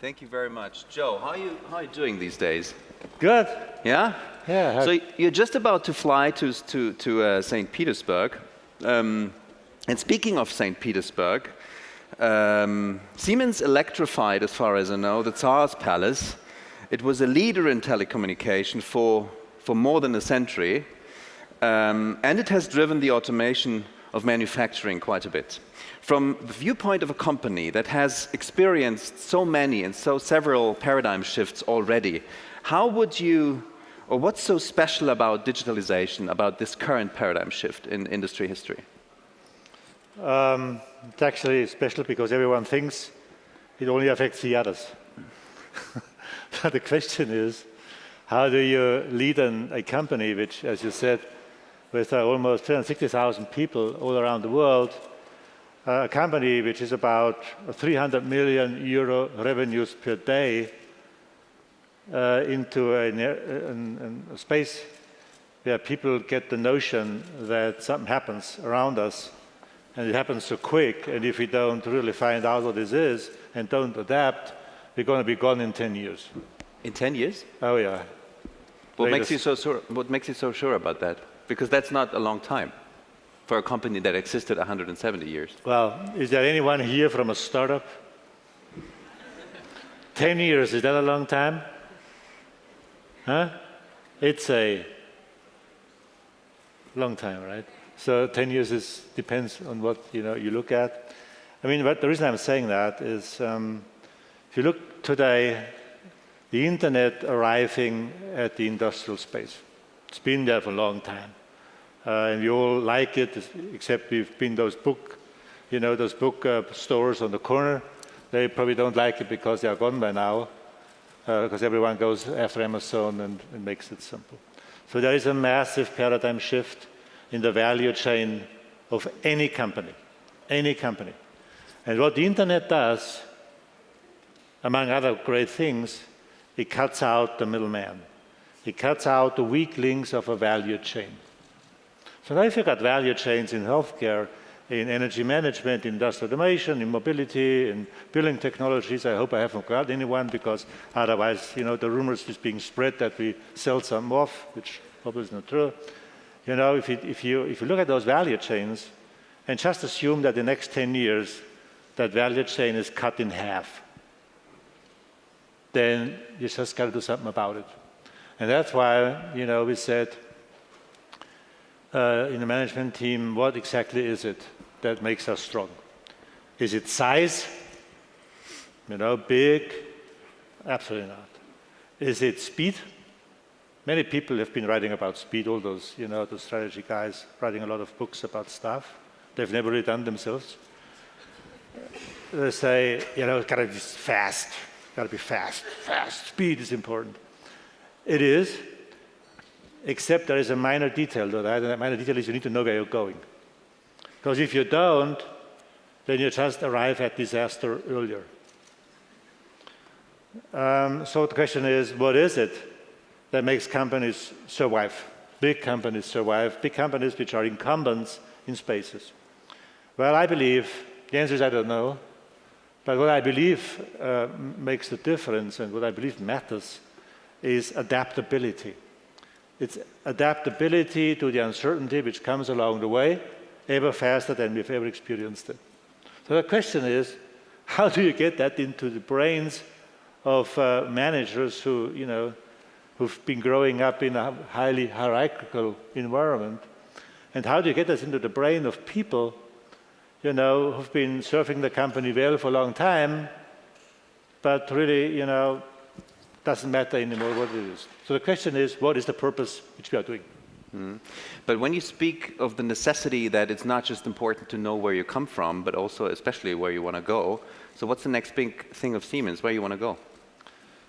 Thank you very much. Joe, how are you doing these days? Good. Yeah? Yeah. So you're just about to fly to St. Petersburg. And speaking of St. Petersburg, Siemens electrified, as far as I know, the Tsar's Palace. It was a leader in telecommunication for more than a century. And it has driven the automation of manufacturing quite a bit. From the viewpoint of a company that has experienced so many and several paradigm shifts already, how would you, or what's so special about digitalization, about this current paradigm shift in industry history? It's actually special because everyone thinks it only affects the others. But the question is, how do you lead a company which, as you said, with almost 360,000 people all around the world, a company which is about 300 million euro revenues per day, into a space where people get the notion that something happens around us, and it happens so quick, and if we don't really find out what this is and don't adapt, we're going to be gone in 10 years. In 10 years? Oh, yeah. What makes you so sure about that? Because that's not a long time for a company that existed 170 years. Well, is there anyone here from a startup? 10 years, is that a long time? Huh? It's a long time, right? So 10 years depends on what you look at. I mean, but the reason I'm saying that is, if you look today, the internet arriving at the industrial space, it's been there for a long time. And we all like it, except we've been those book stores on the corner. They probably don't like it because they are gone by now, because everyone goes after Amazon and makes it simple. So there is a massive paradigm shift in the value chain of any company. And what the internet does, among other great things, it cuts out the middleman. It cuts out the weak links of a value chain. So now if you've got value chains in healthcare, in energy management, in industrial automation, in mobility, in building technologies, I hope I haven't got anyone, because otherwise, the rumors is being spread that we sell some off, which probably is not true. If you look at those value chains and just assume that the next 10 years that value chain is cut in half, then you just got to do something about it. And that's why, we said in the management team, what exactly is it that makes us strong? Is it size? Big? Absolutely not. Is it speed? Many people have been writing about speed, all those, those strategy guys writing a lot of books about stuff. They've never really done themselves. They say, it's got to be fast. Got to be fast. Speed is important. It is, except there is a minor detail to that, and that minor detail is you need to know where you're going. Because if you don't, then you just arrive at disaster earlier. So the question is, what is it that makes companies survive? Big companies survive, big companies which are incumbents in spaces. Well, I believe, the answer is I don't know, but what I believe makes the difference and what I believe matters is adaptability. It's adaptability to the uncertainty which comes along the way, ever faster than we've ever experienced it. So the question is, how do you get that into the brains of managers who've been growing up in a highly hierarchical environment? And how do you get this into the brain of people, who've been serving the company well for a long time, but really, doesn't matter anymore what it is. So the question is, what is the purpose which we are doing? But when you speak of the necessity that it's not just important to know where you come from, but also especially where you want to go, so what's the next big thing of Siemens, where you want to go?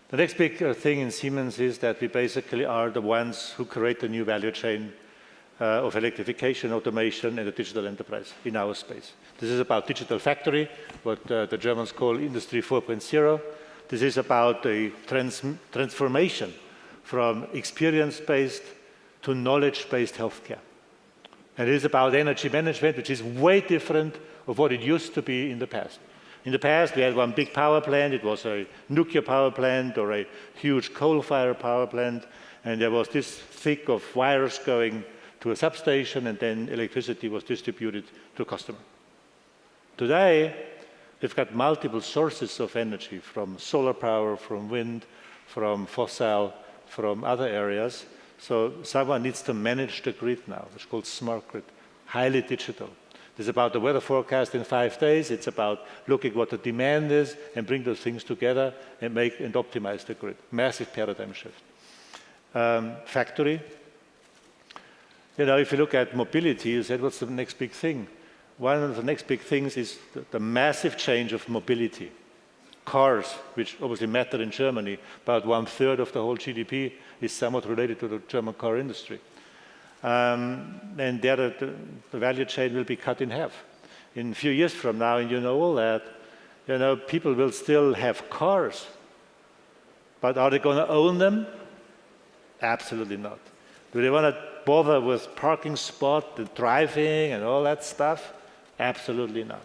The next big thing in Siemens is that we basically are the ones who create the new value chain of electrification, automation, and the digital enterprise in our space. This is about digital factory, what the Germans call Industry 4.0. This is about a transformation from experience-based to knowledge-based healthcare. And it is about energy management, which is way different of what it used to be in the past. In the past, we had one big power plant. It was a nuclear power plant or a huge coal-fired power plant, and there was this thick of wires going to a substation, and then electricity was distributed to a customer. Today, we've got multiple sources of energy, from solar power, from wind, from fossil, from other areas. So someone needs to manage the grid now. It's called smart grid, highly digital. It's about the weather forecast in 5 days. It's about looking what the demand is and bring those things together and make and optimize the grid. Massive paradigm shift. Factory. You know, if you look at mobility, you said, what's the next big thing? One of the next big things is the massive change of mobility. Cars, which obviously matter in Germany, about 1/3 of the whole GDP is somewhat related to the German car industry. And there the value chain will be cut in half. In a few years from now, and you know all that, you know, people will still have cars. But are they going to own them? Absolutely not. Do they want to bother with parking spot, the driving, and all that stuff? Absolutely not.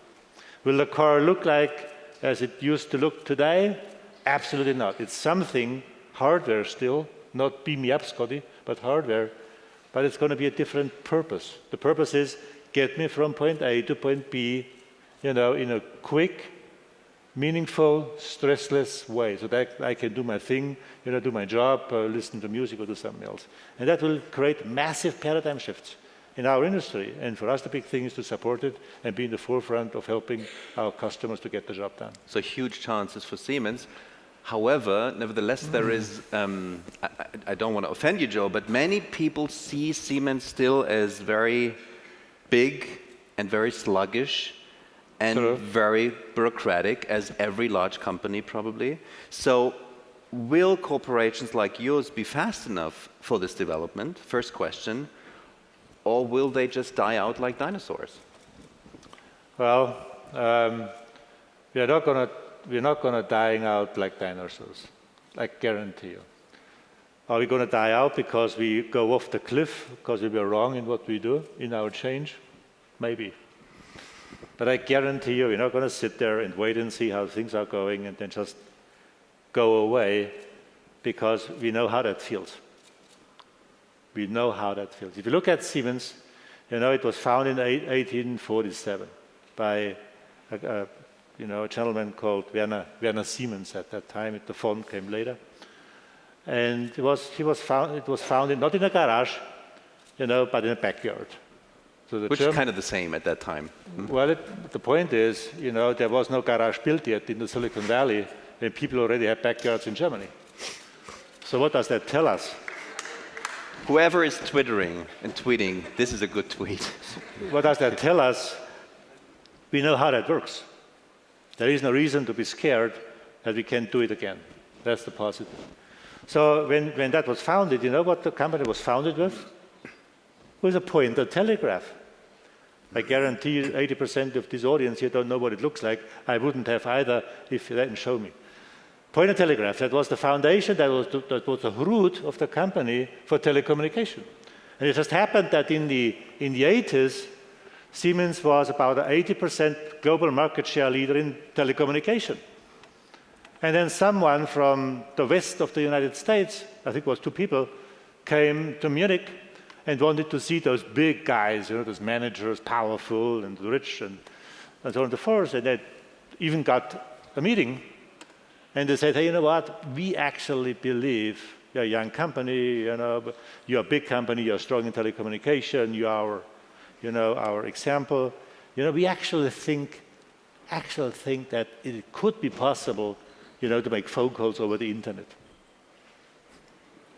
Will the car look like as it used to look today? Absolutely not. It's something, hardware still, not beam me up, Scotty, but hardware, but it's going to be a different purpose. The purpose is get me from point A to point B, you know, in a quick, meaningful, stressless way, so that I can do my thing, you know, do my job, listen to music or do something else. And that will create massive paradigm shifts in our industry. And for us, the big thing is to support it and be in the forefront of helping our customers to get the job done. So huge chances for Siemens. However, nevertheless, there is, I don't want to offend you, Joe, but many people see Siemens still as very big and very sluggish and very bureaucratic, as every large company probably. So will corporations like yours be fast enough for this development? First question. Or will they just die out like dinosaurs? Well, we're not going to die out like dinosaurs, I guarantee you. Are we going to die out because we go off the cliff, because we were wrong in what we do, in our change? Maybe. But I guarantee you, we're not going to sit there and wait and see how things are going and then just go away, because we know how that feels. We know how that feels. If you look at Siemens, you know, it was founded in 1847 by a gentleman called Werner Siemens at that time. The font came later. And it was founded not in a garage, you know, but in a backyard. So which is kind of the same at that time. Well, the point is, you know, there was no garage built yet in the Silicon Valley, and people already had backyards in Germany. So what does that tell us? Whoever is twittering and tweeting, this is a good tweet. What does that tell us? We know how that works. There is no reason to be scared that we can't do it again. That's the positive. So when that was founded, you know what the company was founded with? With a pointer telegraph. I guarantee you 80% of this audience here don't know what it looks like. I wouldn't have either if you didn't show me. Pointer telegraph, that was the foundation, that was the root of the company for telecommunication. And it just happened that in the 80s, Siemens was about an 80% global market share leader in telecommunication. And then someone from the west of the United States, I think it was 2 people, came to Munich and wanted to see those big guys, you know, those managers, powerful and rich and so on and so forth. And they even got a meeting. And they said, hey, you know what? We actually believe you're a young company, you know, but you're a big company, you're strong in telecommunication, you are, you know, our example. You know, we actually think that it could be possible, you know, to make phone calls over the internet.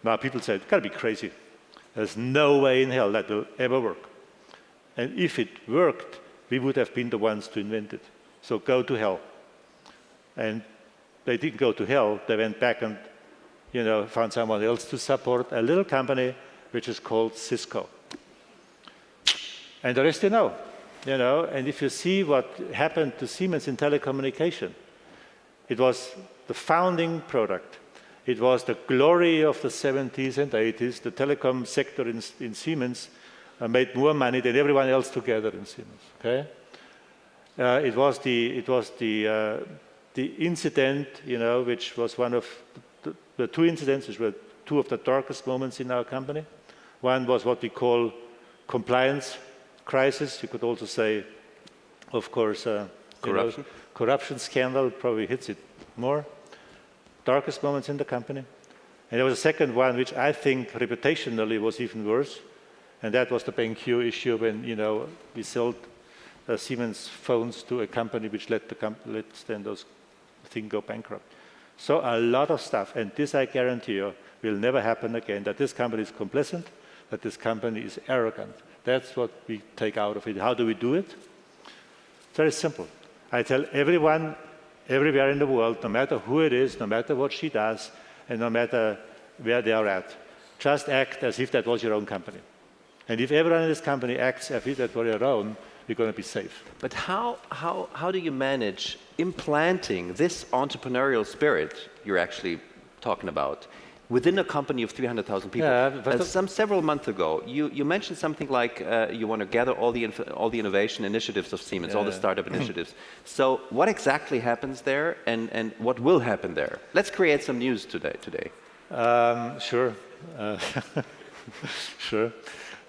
Now people said, gotta be crazy. There's no way in hell that will ever work. And if it worked, we would have been the ones to invent it. So go to hell. And they didn't go to hell. They went back and, you know, found someone else to support a little company which is called Cisco. And the rest you know. And if you see what happened to Siemens in telecommunication, it was the founding product. It was the glory of the 70s and 80s. The telecom sector in Siemens made more money than everyone else together in Siemens. Okay? It was the incident, which was one of the two incidents, which were two of the darkest moments in our company. One was what we call compliance crisis. You could also say, of course, corruption scandal probably hits it more. Darkest moments in the company. And there was a second one, which I think reputationally was even worse, and that was the BenQ issue when we sold Siemens phones to a company which let then those things go bankrupt. So a lot of stuff, and this I guarantee you will never happen again. That this company is complacent, that this company is arrogant. That's what we take out of it. How do we do it? It's very simple. I tell everyone, everywhere in the world, no matter who it is, no matter what she does, and no matter where they are at, just act as if that was your own company. And if everyone in this company acts as if that were your own, you're going to be safe. But how do you manage implanting this entrepreneurial spirit you're actually talking about within a company of 300,000 people? Yeah, several months ago, you mentioned something like you want to gather all the innovation initiatives of Siemens, all the startup initiatives. So what exactly happens there, and what will happen there? Let's create some news today. Sure. Sure.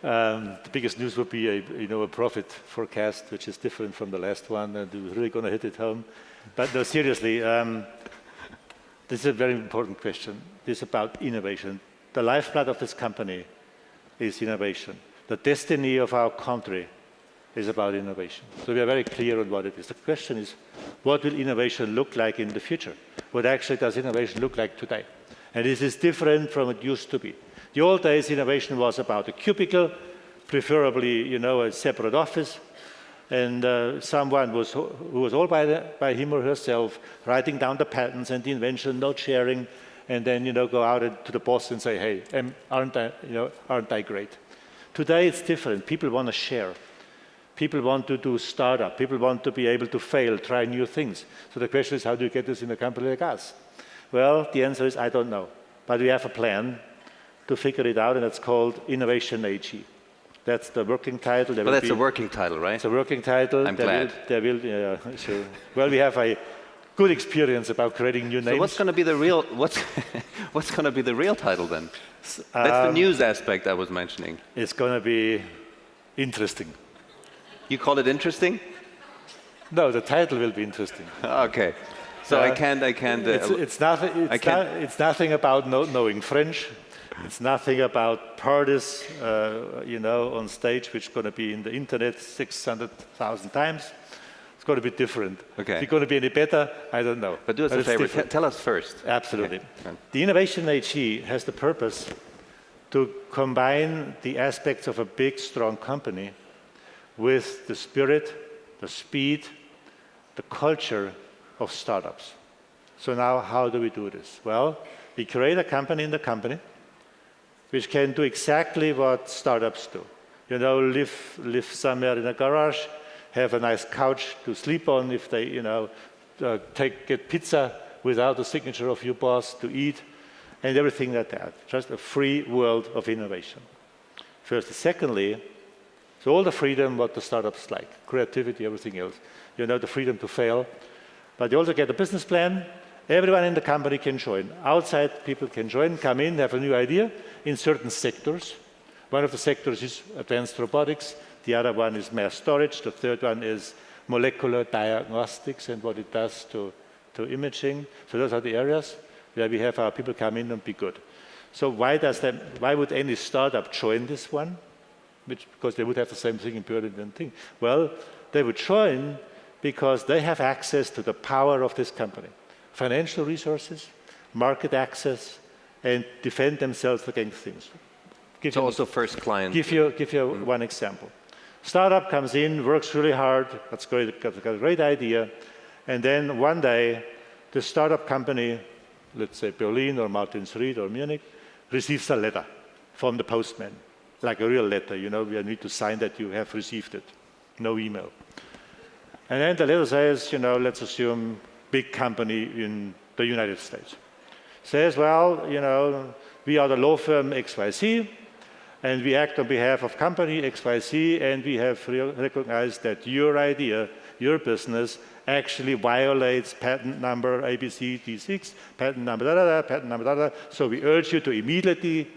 The biggest news would be a profit forecast, which is different from the last one, and we're really going to hit it home. But no, seriously, this is a very important question. This is about innovation. The lifeblood of this company is innovation. The destiny of our country is about innovation. So we are very clear on what it is. The question is, what will innovation look like in the future? What actually does innovation look like today? And this is different from it used to be. The old days, innovation was about a cubicle, preferably, a separate office, and someone who was all by him or herself, writing down the patents and the invention, not sharing, and then, go out to the boss and say, hey, aren't I great? Today, it's different. People want to share. People want to do startup. People want to be able to fail, try new things. So the question is, how do you get this in a company like us? Well, the answer is, I don't know. But we have a plan to figure it out, and it's called Innovation AG. That's the working title. Well, that's a working title, right? It's a working title. I'm glad. Sure. Well, we have a good experience about creating new names. So what's going to be the real what's going to be the real title then? That's the news aspect I was mentioning. It's going to be interesting. You call it interesting? No, the title will be interesting. Okay. So I can't. It's nothing about knowing French. It's nothing about parties, on stage, which is going to be in the internet 600,000 times. It's going to be different. Okay. Is it going to be any better? I don't know. But do us a favor. Tell us first. Absolutely. Okay. The Innovation AG has the purpose to combine the aspects of a big, strong company with the spirit, the speed, the culture of startups. So now, how do we do this? Well, we create a company in the company which can do exactly what startups do. Live somewhere in a garage, have a nice couch to sleep on if they, get pizza without the signature of your boss to eat, and everything like that. Just a free world of innovation. First. Secondly, so all the freedom what the startups like, creativity, everything else. The freedom to fail. But you also get a business plan. Everyone in the company can join. Outside people can join, come in, have a new idea in certain sectors. One of the sectors is advanced robotics. The other one is mass storage. The third one is molecular diagnostics and what it does to imaging. So those are the areas where we have our people come in and be good. So why would any startup join this one? Because they would have the same thing in Berlin and thing. Well, they would join because they have access to the power of this company. Financial resources, market access, and defend themselves against things. So also first client. Give you one example. Startup comes in, works really hard, that's great, got a great idea, and then one day the startup company, let's say Berlin or Martinsried or Munich, receives a letter from the postman, like a real letter, we need to sign that you have received it, no email. And then the letter says, let's assume big company in the United States. Says, well, we are the law firm XYZ, and we act on behalf of company XYZ, and we have recognized that your idea your business actually violates patent number ABCD6, patent number da-da-da, patent number da-da-da. So we urge you to immediately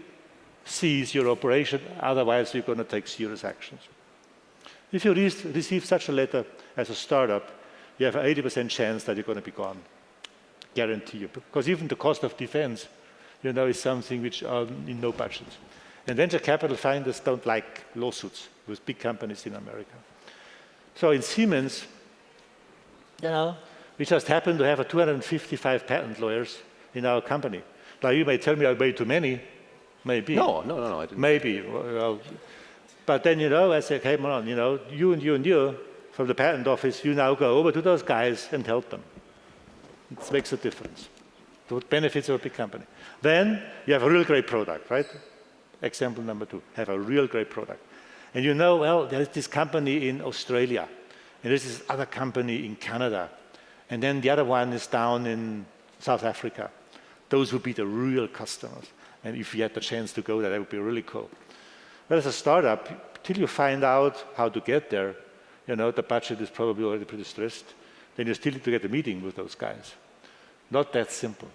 cease your operation, otherwise you're going to take serious actions. If you receive such a letter as a startup, you have an 80% chance that you're going to be gone. Guarantee you. Because even the cost of defense, is something which are in no budget. And venture capital funders don't like lawsuits with big companies in America. So in Siemens, we just happen to have 255 patent lawyers in our company. Now you may tell me I way too many, maybe. No, I didn't. Maybe. Well, but then, I say, okay, come on, you and you, from the patent office, you now go over to those guys and help them. It makes a difference. The benefits of a big company. Then you have a real great product, right? Example number 2, have a real great product. And well, there is this company in Australia, and there's this other company in Canada, and then the other one is down in South Africa. Those would be the real customers. And if you had the chance to go there, that would be really cool. Well, as a startup, till you find out how to get there, the budget is probably already pretty stressed, then you still need to get a meeting with those guys. Not that simple.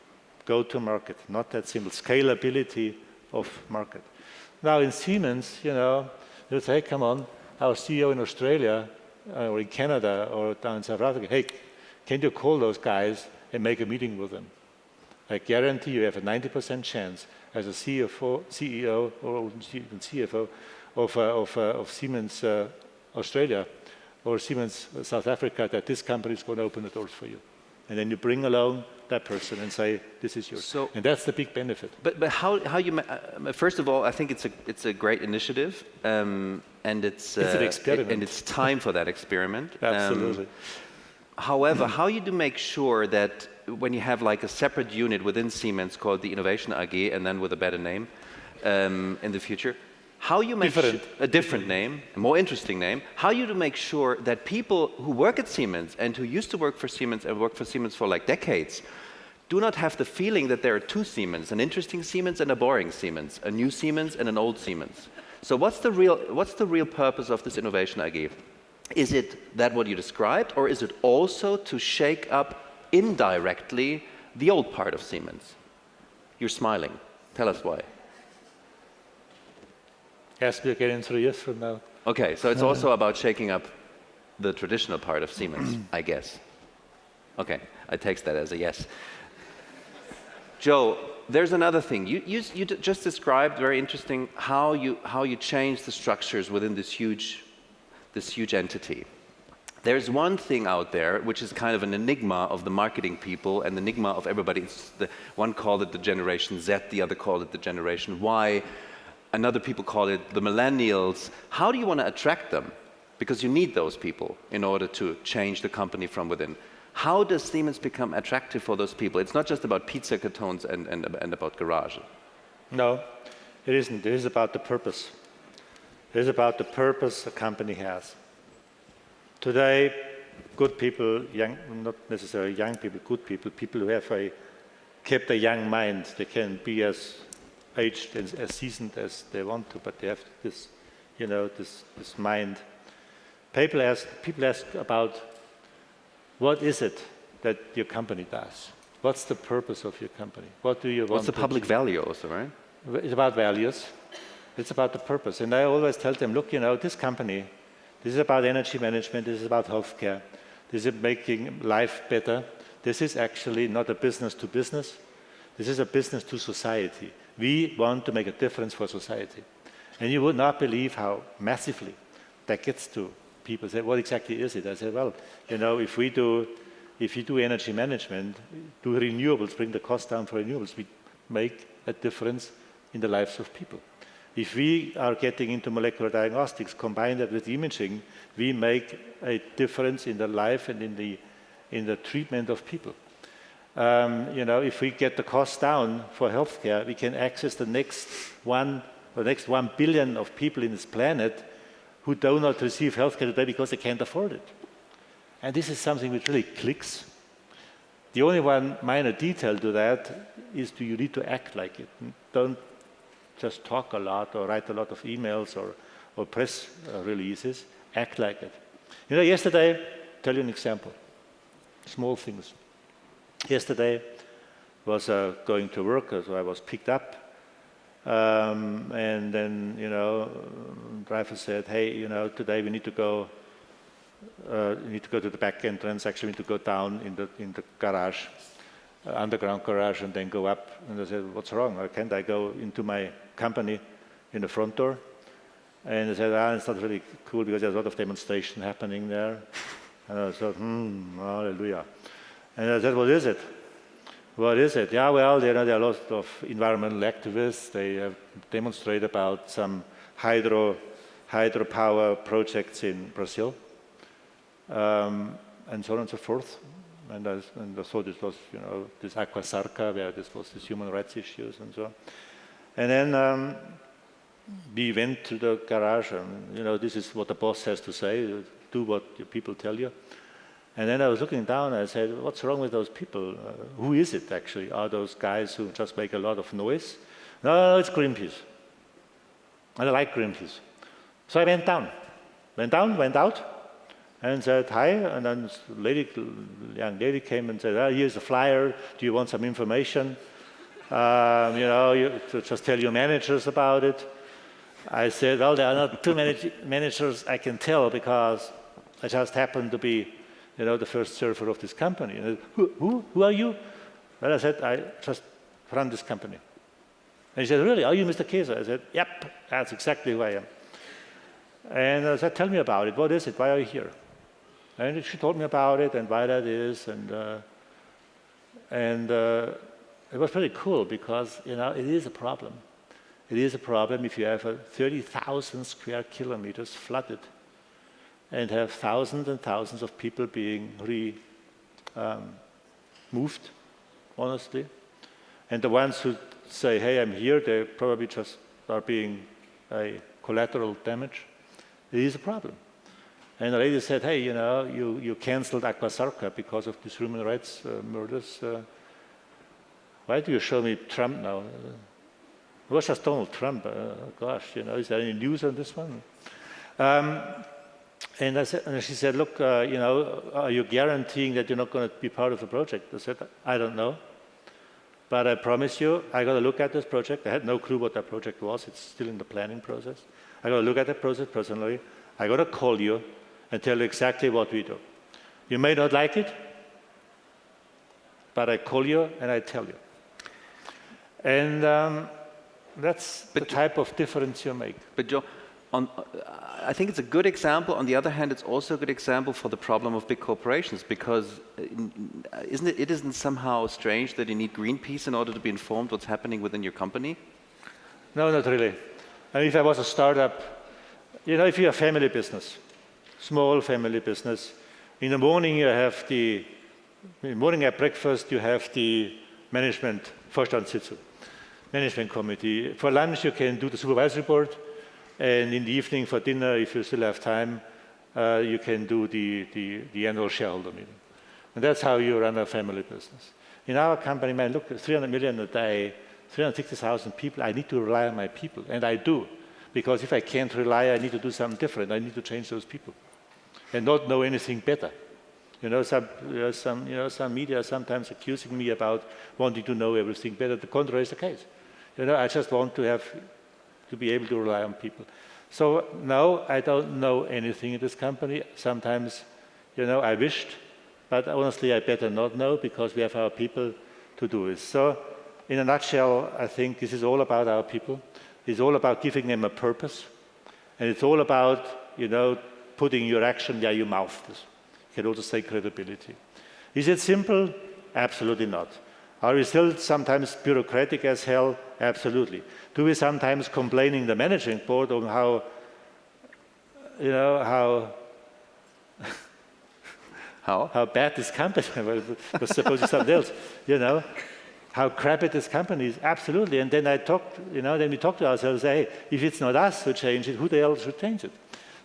Go to market, not that simple. Scalability of market. Now in Siemens, you say, come on, our CEO in Australia, or in Canada, or down in South Africa, hey, can you call those guys and make a meeting with them? I guarantee you have a 90% chance as a CEO or even CFO of Siemens Australia or Siemens South Africa that this company is going to open the doors for you. And then you bring along that person and say, this is yours. And that's the big benefit. But how you first of all, I think it's a great initiative, and it's an experiment. And it's time for that experiment. Absolutely. However, how you do make sure that when you have like a separate unit within Siemens called the Innovation AG, and then with a better name in the future, how you make a different name, a more interesting name, how you do make sure that people who work at Siemens and who used to work for Siemens and work for Siemens for like decades do not have the feeling that there are two Siemens, an interesting Siemens and a boring Siemens, a new Siemens and an old Siemens. So what's the real purpose of this Innovation AG? Is it that what you described, or is it also to shake up indirectly the old part of Siemens? You're smiling. Tell us why. Ask me again in 3 years from now. Okay, so it's also about shaking up the traditional part of Siemens, I guess. Okay, I take that as a yes. Joe, there's another thing. You just described very interesting how you change the structures within this huge entity. There's one thing out there which is kind of an enigma of the marketing people and the enigma of everybody. One called it the Generation Z, the other called it the Generation Y. Another people call it the millennials. How do you want to attract them? Because you need those people in order to change the company from within. How does Siemens become attractive for those people? It's not just about pizza cartons and about garage. No, it isn't. It is about the purpose. It is about the purpose a company has. Today, good people, not necessarily young people, good people, people who have kept a young mind, they can be as aged and as seasoned as they want to, but they have this, this mind. People ask about what is it that your company does? What's the purpose of your company? What do you want? What's the public value also, right? It's about values. It's about the purpose. And I always tell them, look, this company, this is about energy management, this is about healthcare, this is making life better. This is actually not a business to business. This is a business to society. We want to make a difference for society. And you would not believe how massively that gets to people. Say, what exactly is it? I say, well, if you do energy management, do renewables, bring the cost down for renewables, we make a difference in the lives of people. If we are getting into molecular diagnostics, combine that with imaging, we make a difference in the life and in the treatment of people. If we get the cost down for healthcare, we can access the next 1 billion of people in this planet who do not receive healthcare today because they can't afford it. And this is something which really clicks. The only one minor detail to that is you need to act like it. Don't just talk a lot or write a lot of emails or press releases. Act like it. Yesterday tell you an example. Small things. Yesterday was going to work, so I was picked up. And then, driver said, hey, today we need to go to the back entrance. Actually, we need to go down in the garage, underground garage, and then go up. And I said, what's wrong? Why can't I go into my company in the front door? And I said, it's not really cool because there's a lot of demonstration happening there. And I said, hallelujah. And I said, what is it? What is it? Yeah, well, there are lots of environmental activists. They have demonstrated about some hydropower projects in Brazil, and so on and so forth. And I thought this was, this Aqua Sarca, where this was this human rights issues and so on. And then we went to the garage, and this is what the boss has to say: do what your people tell you. And then I was looking down and I said, what's wrong with those people? Who is it actually? Are those guys who just make a lot of noise? No, it's Greenpeace. And I like Greenpeace. So I went out, and said hi. And then a young lady came and said, here's a flyer. Do you want some information? You just tell your managers about it. I said, well, there are not too many managers I can tell because I just happen to be the first server of this company. And who are you? Well, I said, I just run this company. And he said, really, are you Mr. Kaeser? I said, yep, that's exactly who I am. And I said, tell me about it. What is it? Why are you here? And she told me about it and why that is. And it was pretty cool because, it is a problem. It is a problem if you have 30,000 square kilometers flooded and have thousands and thousands of people being moved, honestly. And the ones who say, hey, I'm here, they probably just are being a collateral damage. It is a problem. And the lady said, hey, you canceled Aqua Sarca because of these human rights murders. Why do you show me Trump now? It was just Donald Trump. Gosh, is there any news on this one? And she said, look, are you guaranteeing that you're not going to be part of the project? I said, I don't know. But I promise you, I got to look at this project. I had no clue what that project was. It's still in the planning process. I got to look at that project personally. I got to call you and tell you exactly what we do. You may not like it, but I call you and I tell you. And that's the type of difference you make. But Joe, I think it's a good example. On the other hand, it's also a good example for the problem of big corporations, because it isn't somehow strange that you need Greenpeace in order to be informed what's happening within your company? No, not really. And if I was a startup, if you're a family business, small family business, in the morning at breakfast you have the management Vorstandssitzung, management committee. For lunch you can do the supervisory board. And in the evening for dinner, if you still have time, you can do the annual shareholder meeting. And that's how you run a family business. In our company, man, look, 300 million a day, 360,000 people, I need to rely on my people. And I do. Because if I can't rely, I need to do something different. I need to change those people. And not know anything better. Some media are sometimes accusing me about wanting to know everything better. The contrary is the case. I just want to be able to rely on people. So no, I don't know anything in this company. Sometimes, I wished, but honestly, I better not know because we have our people to do it. So in a nutshell, I think this is all about our people. It's all about giving them a purpose. And it's all about, putting your action where your mouth is. You can also say credibility. Is it simple? Absolutely not. Are we still sometimes bureaucratic as hell? Absolutely. Do we sometimes complain in the managing board on how bad this company was supposed to something else, how crappy this company is? Absolutely. And then then we talk to ourselves, hey, if it's not us who change it, who the hell should change it?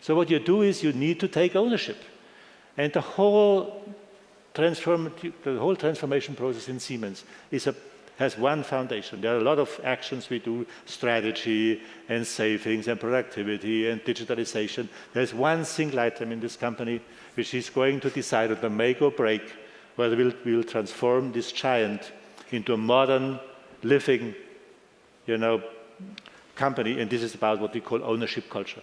So what you do is you need to take ownership. And the whole transformation process in Siemens is has one foundation. There are a lot of actions we do, strategy and savings and productivity and digitalization. There's one single item in this company which is going to decide on the make or break whether we'll transform this giant into a modern, living, company, and this is about what we call ownership culture.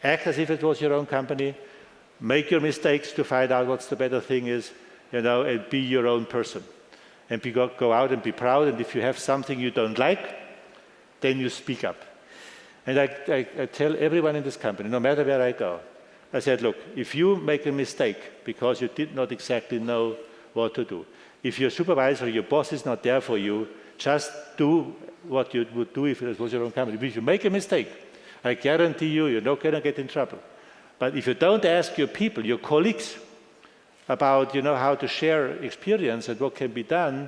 Act as if it was your own company, make your mistakes to find out what's the better thing is, and be your own person. And go out and be proud, and if you have something you don't like, then you speak up. And I tell everyone in this company, no matter where I go, I said, look, if you make a mistake because you did not exactly know what to do, if your supervisor, your boss is not there for you, just do what you would do if it was your own company. If you make a mistake, I guarantee you're not going to get in trouble. But if you don't ask your people, your colleagues, about how to share experience and what can be done,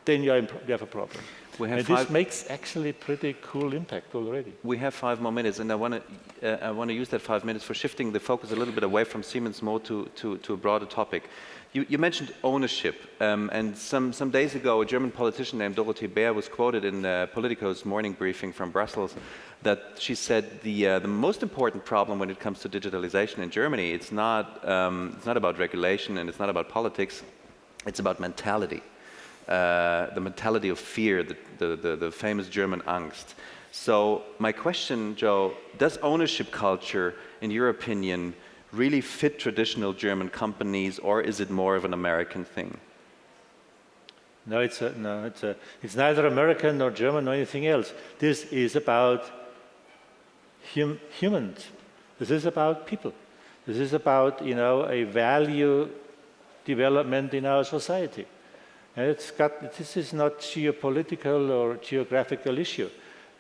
then you have a problem. This makes actually pretty cool impact already. We have 5 more minutes, and I want to use that 5 minutes for shifting the focus a little bit away from Siemens more to a broader topic. You mentioned ownership, and some days ago, a German politician named Dorothee Bär was quoted in Politico's morning briefing from Brussels that she said the most important problem when it comes to digitalization in Germany, it's not about regulation and it's not about politics, it's about mentality. The mentality of fear, the famous German Angst. So my question, Joe, does ownership culture, in your opinion, really fit traditional German companies, or is it more of an American thing? No, it's neither American nor German nor anything else. This is about humans. This is about people. This is about a value development in our society. And this is not geopolitical or geographical issue.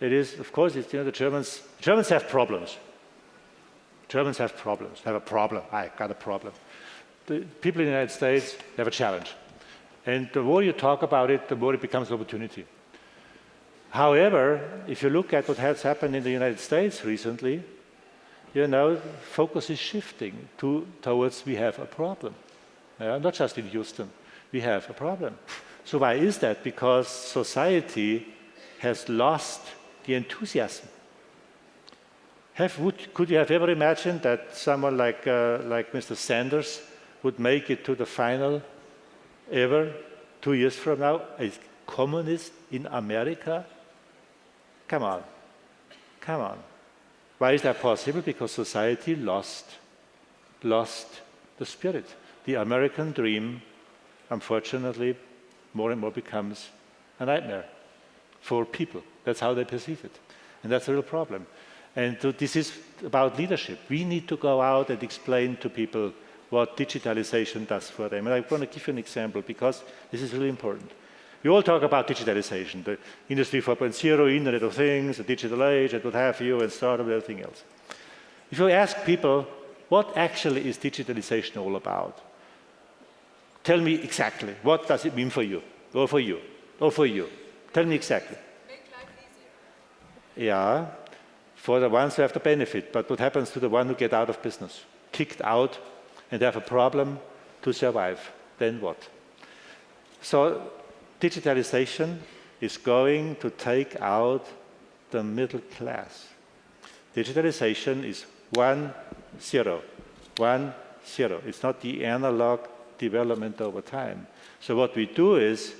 It is, of course, the Germans have problems. Germans have problems. Have a problem. I got a problem. The people in the United States have a challenge. And the more you talk about it, the more it becomes an opportunity. However, if you look at what has happened in the United States recently, focus is shifting towards we have a problem. Not just in Houston. We have a problem. So why is that? Because society has lost the enthusiasm. Could you have ever imagined that someone like Mr. Sanders would make it to the final ever 2 years from now? A communist in America? Come on. Why is that possible? Because society lost the spirit. The American dream, unfortunately, more and more becomes a nightmare for people. That's how they perceive it. And that's a real problem. And this is about leadership. We need to go out and explain to people what digitalization does for them. And I'm going to give you an example because this is really important. We all talk about digitalization, the Industry 4.0, Internet of Things, the digital age, and what have you, and startup and everything else. If you ask people, what actually is digitalization all about? Tell me exactly. What does it mean for you? Or for you? Or for you? Tell me exactly. Make life easier. Yeah, for the ones who have the benefit. But what happens to the one who get out of business? Kicked out and have a problem to survive. Then what? So digitalization is going to take out the middle class. Digitalization is 1-0. 1-0. It's not the analog development over time. So what we do is,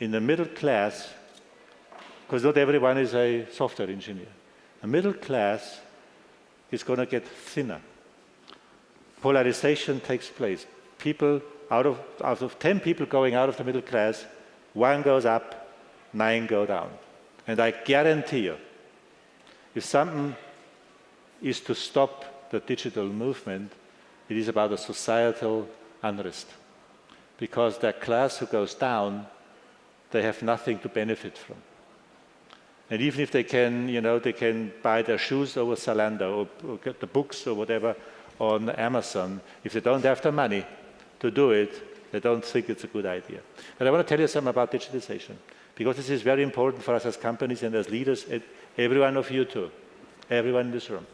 in the middle class, because not everyone is a software engineer, the middle class is going to get thinner. Polarization takes place. People, out of 10 people going out of the middle class, 1 goes up, 9 go down. And I guarantee you, if something is to stop the digital movement, it is about a societal unrest. Because that class who goes down, they have nothing to benefit from. And even if they can, they can buy their shoes over Zalando or get the books or whatever on Amazon, if they don't have the money to do it, they don't think it's a good idea. But I want to tell you something about digitalization, because this is very important for us as companies and as leaders, and every one of you too, everyone in this room.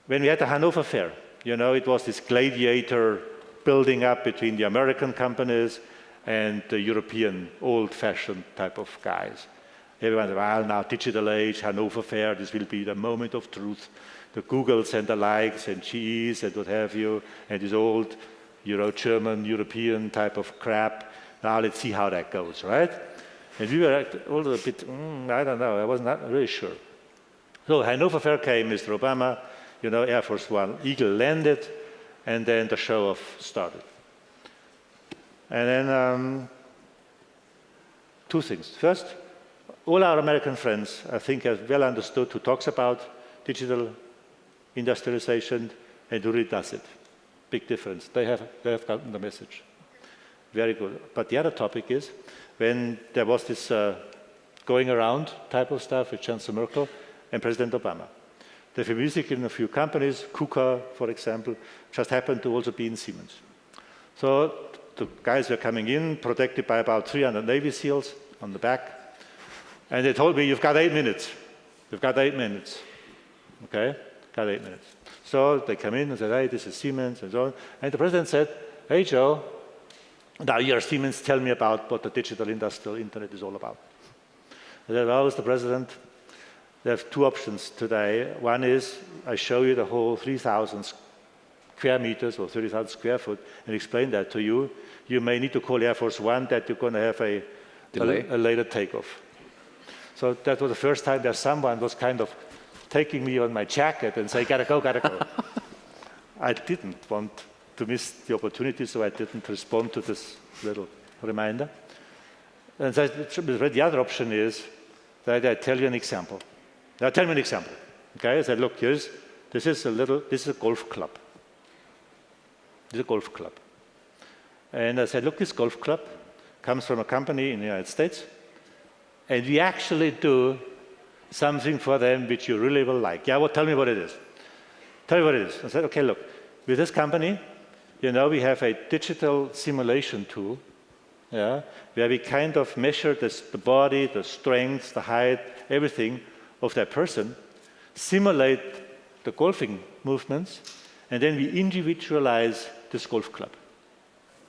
When we had the Hanover Fair, it was this gladiator building up between the American companies and the European old-fashioned type of guys. Everyone said, well, now digital age, Hannover Fair, this will be the moment of truth. The Googles and the likes and GEs and what have you, and this old German, European type of crap. Now let's see how that goes, right? And we were all a bit, I don't know, I was not really sure. So Hannover Fair came, Mr. Obama, Air Force One, Eagle landed, and then the show-off started. And then two things. First, all our American friends, I think, have well understood who talks about digital industrialization and who really does it. Big difference. They have gotten the message. Very good. But the other topic is, when there was this going around type of stuff with Chancellor Merkel and President Obama. They've been music in a few companies, KUKA, for example, just happened to also be in Siemens. So the guys were coming in, protected by about 300 Navy SEALs on the back, and they told me, you've got 8 minutes. You've got 8 minutes. Okay? Got 8 minutes. So they come in and said, hey, this is Siemens, and so on. And the president said, hey, Joe, now you're Siemens, tell me about what the digital industrial internet is all about. I said, well, Mr. President, they have two options today. One is I show you the whole 3,000 square meters or 30,000 square foot and explain that to you. You may need to call Air Force One that you're going to have a later takeoff. So that was the first time that someone was kind of taking me on my jacket and say, gotta go, gotta go. I didn't want to miss the opportunity, so I didn't respond to this little reminder. And the other option is that I tell you an example. Now tell me an example. Okay, I said, look, this is a golf club. This is a golf club. And I said, look, this golf club comes from a company in the United States, and we actually do something for them which you really will like. Yeah, well, tell me what it is. Tell me what it is. I said, okay, look, with this company, we have a digital simulation tool, yeah, where we kind of measure the body, the strength, the height, everything of that person, simulate the golfing movements, and then we individualize this golf club.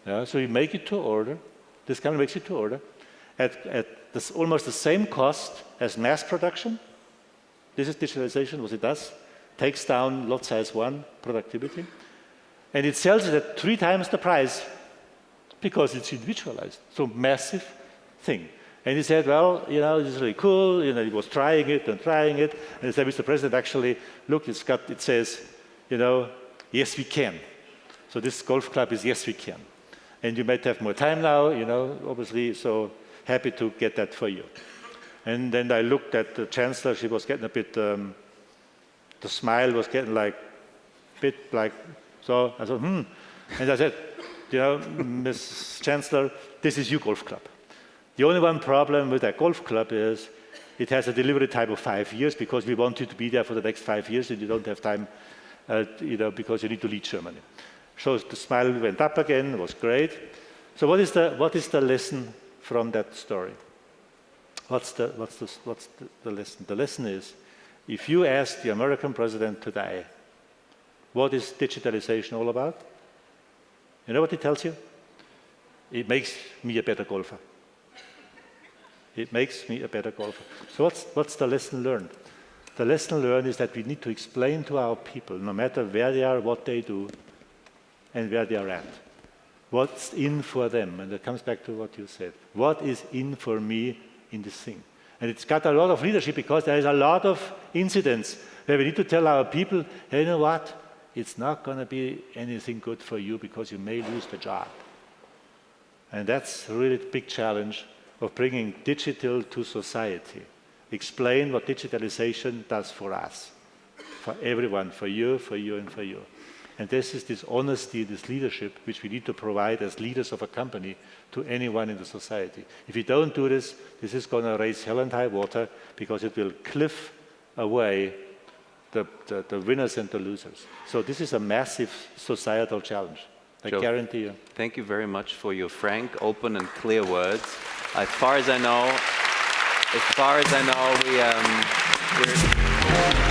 Yeah, so we make it to order. This company makes it to order at almost the same cost as mass production. This is digitalization, what it does. Takes down lot size 1 productivity. And it sells it at 3 times the price because it's individualized. So massive thing. And he said, well, this is really cool. He was trying it. And he said, Mr. President, actually, look, it says, yes, we can. So this golf club is yes, we can. And you might have more time now, obviously, so happy to get that for you. And then I looked at the chancellor. She was getting a bit, the smile was getting so I thought, And I said, Ms. Chancellor, this is your golf club. The only one problem with that golf club is it has a delivery time of 5 years because we want you to be there for the next 5 years and you don't have time, because you need to lead Germany. So the smile went up again, it was great. So what is the lesson from that story? What's the lesson? The lesson is, if you ask the American president today, what is digitalization all about? You know what he tells you? It makes me a better golfer. It makes me a better golfer. So what's the lesson learned? The lesson learned is that we need to explain to our people, no matter where they are, what they do, and where they are at. What's in for them? And it comes back to what you said. What is in for me in this thing? And it's got a lot of leadership because there is a lot of incidents where we need to tell our people, hey, you know what? It's not going to be anything good for you because you may lose the job. And that's really the big challenge of bringing digital to society. Explain what digitalization does for us, for everyone, for you, and for you. And this is this honesty, this leadership, which we need to provide as leaders of a company to anyone in the society. If we don't do this, this is going to raise hell and high water because it will cliff away the winners and the losers. So this is a massive societal challenge. I guarantee you. Thank you very much for your frank, open, and clear words. As far as I know, we're